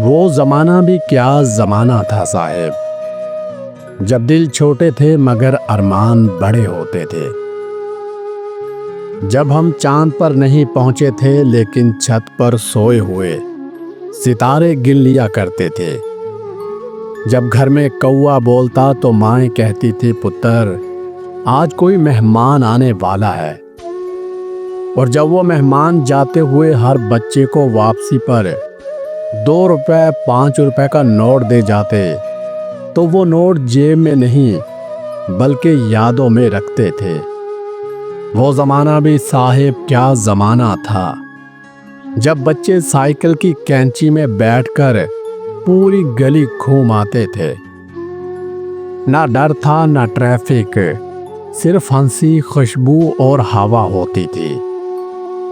وہ زمانہ بھی کیا زمانہ تھا صاحب، جب دل چھوٹے تھے مگر ارمان بڑے ہوتے تھے، جب ہم چاند پر نہیں پہنچے تھے لیکن چھت پر سوئے ہوئے ستارے گن لیا کرتے تھے، جب گھر میں کوا بولتا تو مائیں کہتی تھی پتر آج کوئی مہمان آنے والا ہے، اور جب وہ مہمان جاتے ہوئے ہر بچے کو واپسی پر 2 روپے 5 روپے کا نوٹ دے جاتے تو وہ نوٹ جیب میں نہیں بلکہ یادوں میں رکھتے تھے۔ وہ زمانہ بھی صاحب کیا زمانہ تھا، جب بچے سائیکل کی کینچی میں بیٹھ کر پوری گلی گھوم آتے تھے، نہ ڈر تھا نہ ٹریفک، صرف ہنسی، خوشبو اور ہوا ہوتی تھی۔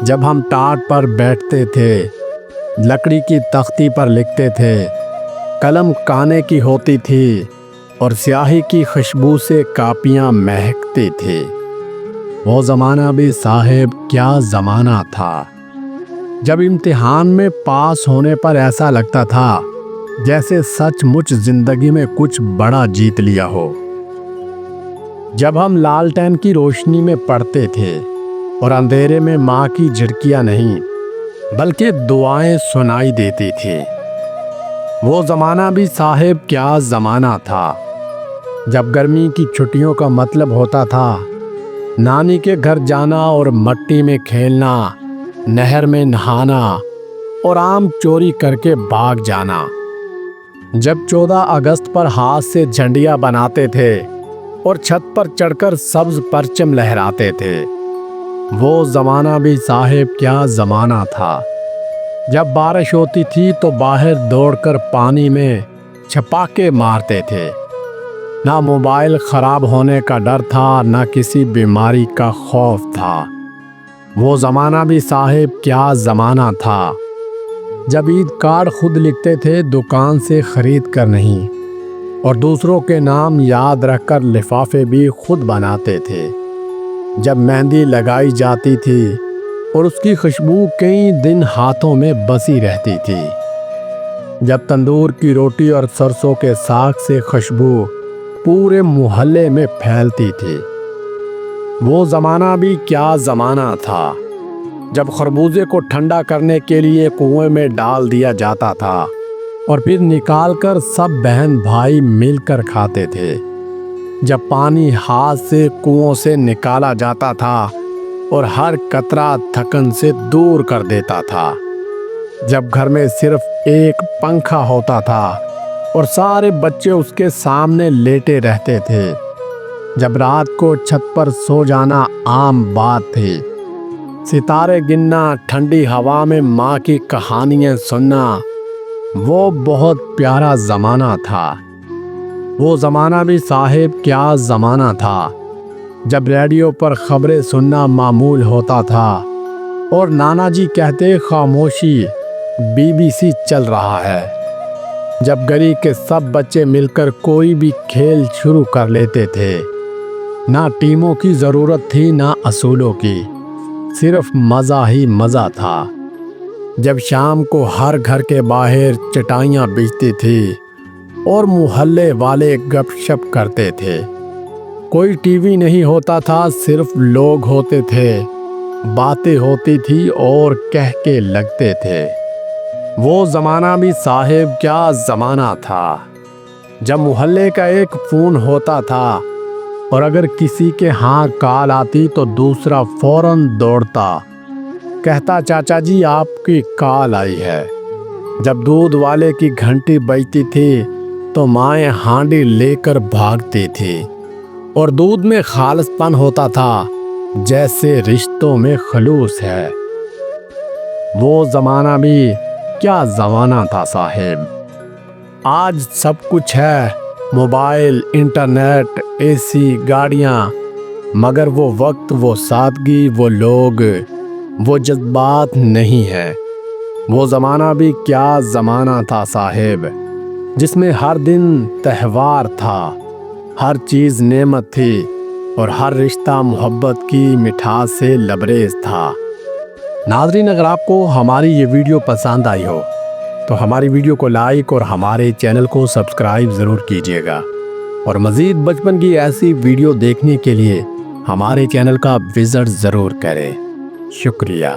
جب ہم ٹاٹ پر بیٹھتے تھے، لکڑی کی تختی پر لکھتے تھے، قلم کانے کی ہوتی تھی اور سیاہی کی خوشبو سے کاپیاں مہکتی تھی۔ وہ زمانہ بھی صاحب کیا زمانہ تھا، جب امتحان میں پاس ہونے پر ایسا لگتا تھا جیسے سچ مچ زندگی میں کچھ بڑا جیت لیا ہو۔ جب ہم لالٹین کی روشنی میں پڑھتے تھے اور اندھیرے میں ماں کی جھڑکیاں نہیں بلکہ دعائیں سنائی دیتی تھی۔ وہ زمانہ بھی صاحب کیا زمانہ تھا، جب گرمی کی چھٹیوں کا مطلب ہوتا تھا نانی کے گھر جانا اور مٹی میں کھیلنا، نہر میں نہانا اور آم چوری کر کے بھاگ جانا، جب 14 اگست پر ہاتھ سے جھنڈیاں بناتے تھے اور چھت پر چڑھ کر سبز پرچم لہراتے تھے۔ وہ زمانہ بھی صاحب کیا زمانہ تھا، جب بارش ہوتی تھی تو باہر دوڑ کر پانی میں چھپاکے مارتے تھے، نہ موبائل خراب ہونے کا ڈر تھا نہ کسی بیماری کا خوف تھا۔ وہ زمانہ بھی صاحب کیا زمانہ تھا، جب عید کارڈ خود لکھتے تھے دکان سے خرید کر نہیں، اور دوسروں کے نام یاد رکھ کر لفافے بھی خود بناتے تھے، جب مہندی لگائی جاتی تھی اور اس کی خوشبو کئی دن ہاتھوں میں بسی رہتی تھی، جب تندور کی روٹی اور سرسوں کے ساگ سے خوشبو پورے محلے میں پھیلتی تھی۔ وہ زمانہ بھی کیا زمانہ تھا، جب خربوزے کو ٹھنڈا کرنے کے لیے کنویں میں ڈال دیا جاتا تھا اور پھر نکال کر سب بہن بھائی مل کر کھاتے تھے، جب پانی ہاتھ سے کنووں سے نکالا جاتا تھا اور ہر قطرہ تھکن سے دور کر دیتا تھا، جب گھر میں صرف ایک پنکھا ہوتا تھا اور سارے بچے اس کے سامنے لیٹے رہتے تھے، جب رات کو چھت پر سو جانا عام بات تھی، ستارے گننا، ٹھنڈی ہوا میں ماں کی کہانیاں سننا، وہ بہت پیارا زمانہ تھا۔ وہ زمانہ بھی صاحب کیا زمانہ تھا، جب ریڈیو پر خبریں سننا معمول ہوتا تھا اور نانا جی کہتے خاموشی BBC چل رہا ہے، جب گلی کے سب بچے مل کر کوئی بھی کھیل شروع کر لیتے تھے، نہ ٹیموں کی ضرورت تھی نہ اصولوں کی، صرف مزہ ہی مزہ تھا، جب شام کو ہر گھر کے باہر چٹائیاں بچھتی تھی اور محلے والے گپ شپ کرتے تھے، کوئی ٹی وی نہیں ہوتا تھا، صرف لوگ ہوتے تھے، باتیں ہوتی تھی اور کہہ کے لگتے تھے۔ وہ زمانہ بھی صاحب کیا زمانہ تھا، جب محلے کا ایک فون ہوتا تھا اور اگر کسی کے ہاں کال آتی تو دوسرا فوراً دوڑتا، کہتا چاچا جی آپ کی کال آئی ہے، جب دودھ والے کی گھنٹی بجتی تھی تو مائیں ہانڈی لے کر بھاگتی تھی اور دودھ میں خالص پن ہوتا تھا جیسے رشتوں میں خلوص ہے۔ وہ زمانہ بھی کیا زمانہ تھا صاحب، آج سب کچھ ہے، موبائل، انٹرنیٹ، AC، گاڑیاں، مگر وہ وقت، وہ سادگی، وہ لوگ، وہ جذبات نہیں ہے۔ وہ زمانہ بھی کیا زمانہ تھا صاحب، جس میں ہر دن تہوار تھا، ہر چیز نعمت تھی اور ہر رشتہ محبت کی مٹھاس سے لبریز تھا۔ ناظرین، اگر آپ کو ہماری یہ ویڈیو پسند آئی ہو تو ہماری ویڈیو کو لائک اور ہمارے چینل کو سبسکرائب ضرور کیجیے گا، اور مزید بچپن کی ایسی ویڈیو دیکھنے کے لیے ہمارے چینل کا وزٹ ضرور کریں۔ شکریہ۔